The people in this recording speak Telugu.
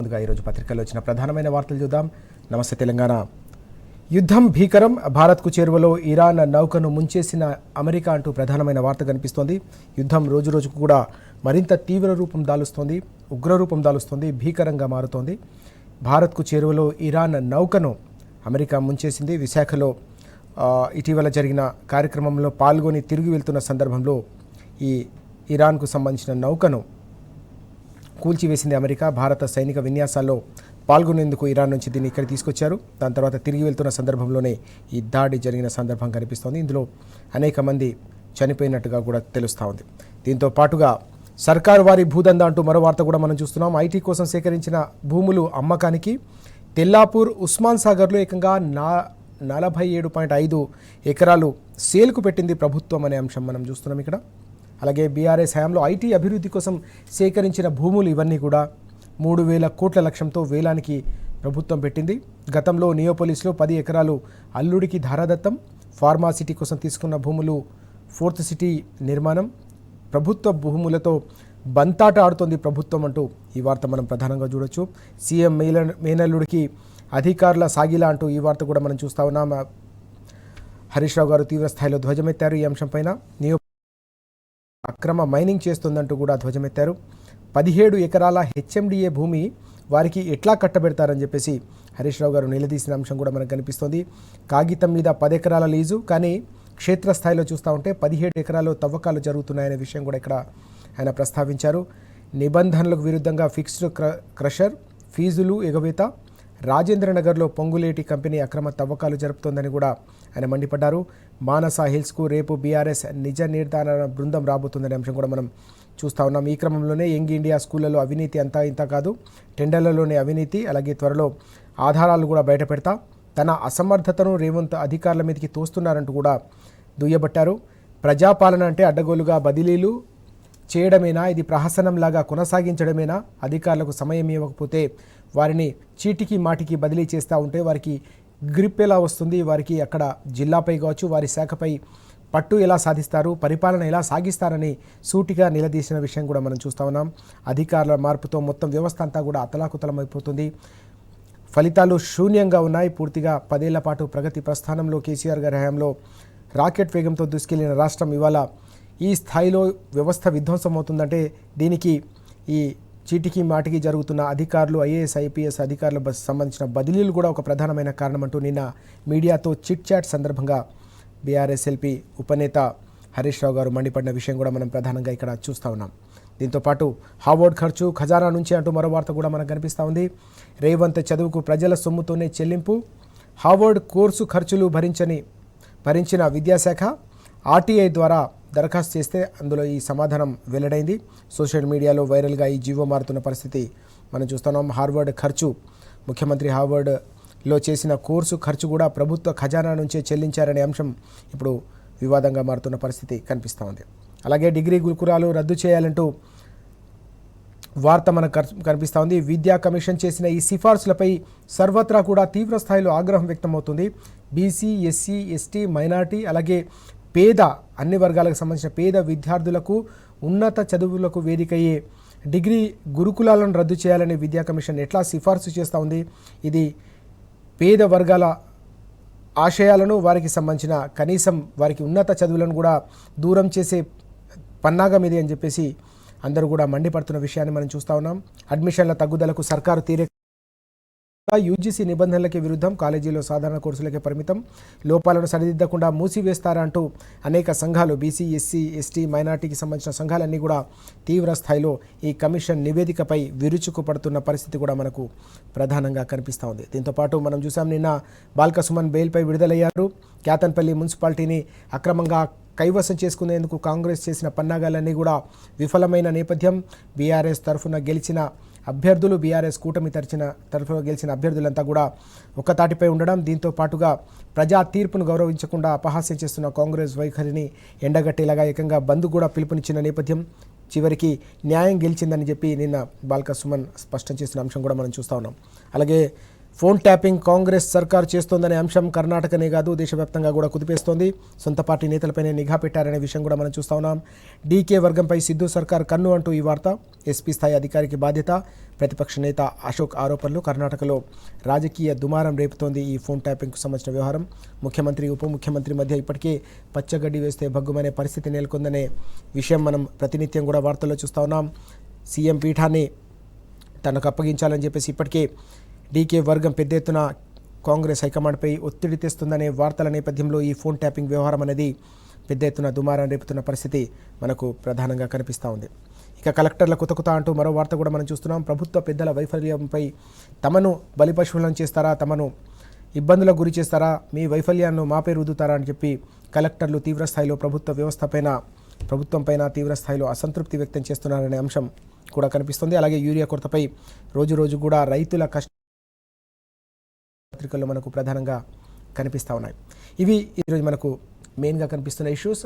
ముందుగా ఈరోజు పత్రికల్లో వచ్చిన ప్రధానమైన వార్తలు చూద్దాం. నమస్తే తెలంగాణ. యుద్ధం భీకరం, భారత్కు చేరువలో ఇరాన్ నౌకను ముంచేసిన అమెరికా అంటూ ప్రధానమైన వార్త కనిపిస్తోంది. యుద్ధం రోజురోజుకు కూడా మరింత తీవ్ర రూపం దాలుస్తోంది, ఉగ్రరూపం దాలుస్తోంది, భీకరంగా మారుతోంది. భారత్కు చేరువలో ఇరాన్ నౌకను అమెరికా ముంచేసింది. విశాఖలో ఇటీవల జరిగిన కార్యక్రమంలో పాల్గొని తిరిగి వెళ్తున్న సందర్భంలో ఈ ఇరాన్కు సంబంధించిన నౌకను కూల్చివేసింది అమెరికా. భారత సైనిక విన్యాసాల్లో పాల్గొనేందుకు ఇరాన్ నుంచి దీన్ని ఇక్కడ తీసుకొచ్చారు. దాని తర్వాత తిరిగి వెళ్తున్న సందర్భంలోనే ఈ దాడి జరిగిన సందర్భం కనిపిస్తోంది. ఇందులో అనేక మంది చనిపోయినట్టుగా కూడా తెలుస్తూ ఉంది. దీంతో పాటుగా సర్కారు వారి భూదందా అంటూ మరో వార్త కూడా మనం చూస్తున్నాం. ఐటీ కోసం సేకరించిన భూములు అమ్మకానికి తెల్లాపూర్, ఉస్మాన్ సాగర్లో ఏకంగా 47.5 ఎకరాలు సేల్కు పెట్టింది ప్రభుత్వం అనే అంశం మనం చూస్తున్నాం ఇక్కడ. అలాగే బీఆర్ఎస్ హయాంలో ఐటీ అభివృద్ధి కోసం సేకరించిన భూములు ఇవన్నీ కూడా 3,000 కోట్ల లక్ష్యంతో వేలానికి ప్రభుత్వం పెట్టింది. గతంలో నియోపోలిస్లో 10 ఎకరాలు అల్లుడికి ధారాదత్తం, ఫార్మా సిటీ కోసం తీసుకున్న భూములు 4th సిటీ నిర్మాణం, ప్రభుత్వ భూములతో బంతాట ఆడుతోంది ప్రభుత్వం అంటూ ఈ వార్త మనం ప్రధానంగా చూడొచ్చు. సీఎం మేనల్లుడికి అధికారుల సాగిలా అంటూ ఈ వార్త కూడా మనం చూస్తూ ఉన్నాం. హరీష్ రావు గారు తీవ్ర స్థాయిలో ధ్వజమెత్తారు ఈ అంశంపైన. అక్రమ మైనింగ్ చేస్తుందంటూ కూడా ధ్వజమెత్తారు. 17 ఎకరాల హెచ్ఎండిఏ భూమి వారికి ఎట్లా కట్టబెడతారని చెప్పేసి హరీష్ రావు గారు నిలదీసిన అంశం కూడా మనకు కనిపిస్తోంది. కాగితం మీద 10 ఎకరాల లీజు, కానీ క్షేత్రస్థాయిలో చూస్తూ ఉంటే 17 ఎకరాలు తవ్వకాలు జరుగుతున్నాయనే విషయం కూడా ఇక్కడ ఆయన ప్రస్తావించారు. నిబంధనలకు విరుద్ధంగా ఫిక్స్డ్ క్రషర్, ఫీజులు ఎగవేత, రాజేంద్రనగర్లో పొంగులేటి కంపెనీ అక్రమ తవ్వకాలు జరుపుతోందని కూడా ఆయన మండిపడ్డారు. మానస హిల్స్కు రేపు బీఆర్ఎస్ నిజ నిర్ధారణ బృందం రాబోతుందనే అంశం కూడా మనం చూస్తూ ఉన్నాం. ఈ క్రమంలోనే యంగ్ ఇండియా స్కూళ్లలో అవినీతి అంతా ఇంత కాదు, టెండర్లలోనే అవినీతి, అలాగే త్వరలో ఆధారాలు కూడా బయటపెడతా, తన అసమర్థతను రేవంత్ అధికారుల మీదకి తోస్తున్నారంటూ కూడా దుయ్యబట్టారు. ప్రజాపాలన అంటే అడ్డగోలుగా బదిలీలు చేయడమేనా, ఇది ప్రహసనంలాగా కొనసాగించడమేనా, అధికారులకు సమయం ఇవ్వకపోతే వారిని చీటికి మాటికి బదిలీ చేస్తూ ఉంటే వారికి గ్రిప్ ఎలా వస్తుంది, వారికి అక్కడ జిల్లాపై కావచ్చు వారి శాఖపై పట్టు ఎలా సాధిస్తారు, పరిపాలన ఎలా సాగిస్తారని సూటిగా నిలదీసిన విషయం కూడా మనం చూస్తూ ఉన్నాం. అధికారుల మార్పుతో మొత్తం వ్యవస్థ అంతా కూడా అతలాకుతలమైపోతుంది. ఫలితాలు శూన్యంగా ఉన్నాయి. పూర్తిగా 10 ఏళ్ల పాటు ప్రగతి ప్రస్థానంలో కేసీఆర్ గారి హయాంలో రాకెట్ వేగంతో దూసుకెళ్లిన రాష్ట్రం ఇవాళ ఈ స్థాయిలో వ్యవస్థ విధ్వంసం అవుతుందంటే దీనికి ఈ చీటికి మాటికి జరుగుతున్న అధికారులు, ఐఏఎస్, ఐపీఎస్ అధికారులకు సంబంధించిన బదిలీలు కూడా ఒక ప్రధానమైన కారణం అంటూ నిన్న మీడియాతో చిట్ చాట్ సందర్భంగా బీఆర్ఎస్ ఎల్పీ ఉపనేత హరీష్ రావు గారు మండిపడిన విషయం కూడా మనం ప్రధానంగా ఇక్కడ చూస్తూ ఉన్నాం. దీంతోపాటు హార్వర్డ్ ఖర్చు ఖజానా నుంచి అంటూ మరో వార్త కూడా మనకు కనిపిస్తూ ఉంది. రేవంత్ చదువుకు ప్రజల సొమ్ముతోనే చెల్లింపు, హార్వర్డ్ కోర్సు ఖర్చులు భరించిన విద్యాశాఖ ఆర్టీఐ ద్వారా దరఖాస్తు చేస్తే అందులో ఈ సమాధానం వెల్లడైంది. సోషల్ మీడియాలో వైరల్గా ఈ జీవో మారుతున్న పరిస్థితి మనం చూస్తున్నాం. హార్వర్డ్ ఖర్చు, ముఖ్యమంత్రి హార్వర్డ్లో చేసిన కోర్సు ఖర్చు కూడా ప్రభుత్వ ఖజానా నుంచే చెల్లించారనే అంశం ఇప్పుడు వివాదంగా మారుతున్న పరిస్థితి కనిపిస్తూ ఉంది. అలాగే డిగ్రీ గురుకులాలు రద్దు చేయాలంటూ వార్త మనకు కనిపిస్తూ ఉంది. విద్యా కమిషన్ చేసిన ఈ సిఫార్సులపై సర్వత్రా కూడా తీవ్ర స్థాయిలో ఆగ్రహం వ్యక్తమవుతుంది. బీసీ, ఎస్సీ, ఎస్టీ, మైనార్టీ, అలాగే పేద, అన్ని వర్గాలకు సంబంధించిన పేద విద్యార్థులకు ఉన్నత చదువులకు వేదికయ్యే డిగ్రీ గురుకులాలను రద్దు చేయాలని విద్యా కమిషన్ ఎట్లా సిఫార్సు చేస్తూ ఉంది. ఇది పేద వర్గాల ఆశయాలను, వారికి సంబంధించిన కనీసం వారికి ఉన్నత చదువులను కూడా దూరం చేసే పన్నాగం ఇది అని చెప్పేసి అందరూ కూడా మండిపడుతున్న విషయాన్ని మనం చూస్తూ ఉన్నాం. అడ్మిషన్ల తగ్గుదలకు సర్కారు తీరే యూజీసీ నిబంధనలకి విరుద్ధం, కాలేజీలో సాధారణ కోర్సులకే పరిమితం, లోపాలను సరిదిద్దకుండా మూసివేస్తారా అంటూ అనేక సంఘాలు, బీసీ, ఎస్సీ, ఎస్టీ, మైనార్టీకి సంబంధించిన సంఘాలన్నీ కూడా తీవ్ర స్థాయిలో ఈ కమిషన్ నివేదికపై విరుచుకుపడుతున్న పరిస్థితి కూడా మనకు ప్రధానంగా కనిపిస్తూ ఉంది. దీంతోపాటు మనం చూసాం నిన్న బాల్క సుమన్ బెయిల్పై విడుదలయ్యారు. క్యాతన్పల్లి మున్సిపాలిటీని అక్రమంగా కైవసం చేసుకునేందుకు కాంగ్రెస్ చేసిన పన్నాగాలన్నీ కూడా విఫలమైన నేపథ్యం. బీఆర్ఎస్ తరఫున గెలిచిన అభ్యర్థులు, బీఆర్ఎస్ కూటమి తరఫున గెలిచిన అభ్యర్థులంతా కూడా ఒక తాటిపై ఉండడం, దీంతో పాటుగా ప్రజా తీర్పును గౌరవించకుండా అపహాస్యం చేస్తున్న కాంగ్రెస్ వైఖరిని ఎండగట్టేలాగా ఏకంగా బంద్ కూడా పిలుపునిచ్చిన నేపథ్యం. చివరికి న్యాయం గెలిచిందని చెప్పి నిన్న బాల్క సుమన్ స్పష్టం చేసిన అంశం కూడా మనం చూస్తూ ఉన్నాం. అలాగే ఫోన్ ట్యాపింగ్ కాంగ్రెస్ సర్కార్ చేస్తోందనే అంశం కర్ణాటకనే కాదు దేశవ్యాప్తంగా కూడా కుదిపేస్తోంది. సొంత పార్టీ నేతలపైనే నిఘా పెట్టారనే విషయం కూడా మనం చూస్తా ఉన్నాం. డీకే వర్గంపై సిద్ధు సర్కార్ కన్ను అంటూ ఈ వార్త. ఎస్పీ స్థాయి అధికారికి బాధ్యత. ప్రతిపక్ష నేత అశోక్ ఆరోపణలు. కర్ణాటకలో రాజకీయ దుమారం రేపుతోంది ఈ ఫోన్ ట్యాపింగ్కు సంబంధించిన వ్యవహారం. ముఖ్యమంత్రి ఉప ముఖ్యమంత్రి మధ్య ఇప్పటికే పచ్చగడ్డి వేస్తే భగ్గుమనే పరిస్థితి నెలకొందనే విషయం మనం ప్రతినిత్యం కూడా వార్తల్లో చూస్తూ ఉన్నాం. సీఎం పీఠాన్ని తనకు అప్పగించాలని చెప్పేసి ఇప్పటికే డీకే వర్గం పెద్ద ఎత్తున కాంగ్రెస్ హైకమాండ్పై ఒత్తిడి తెస్తుందనే వార్తల నేపథ్యంలో ఈ ఫోన్ ట్యాపింగ్ వ్యవహారం అనేది పెద్ద ఎత్తున దుమారం రేపుతున్న పరిస్థితి మనకు ప్రధానంగా కనిపిస్తూ ఉంది. ఇక కలెక్టర్ల కుతకుత అంటూ మరో వార్త కూడా మనం చూస్తున్నాం. ప్రభుత్వ పెద్దల వైఫల్యంపై తమను బలిపశువులను చేస్తారా, తమను ఇబ్బందులకు గురి చేస్తారా, మీ వైఫల్యాన్ని మాపై రుద్దుతారా అని చెప్పి కలెక్టర్లు తీవ్రస్థాయిలో ప్రభుత్వంపైన తీవ్రస్థాయిలో అసంతృప్తి వ్యక్తం చేస్తున్నారనే అంశం కూడా కనిపిస్తుంది. అలాగే యూరియా కొరతపై రోజు కూడా రైతుల పత్రికల్లో మనకు ప్రధానంగా కనిపిస్తూ ఉన్నాయి. ఇవి ఈరోజు మనకు మెయిన్గా కనిపిస్తున్న ఇష్యూస్.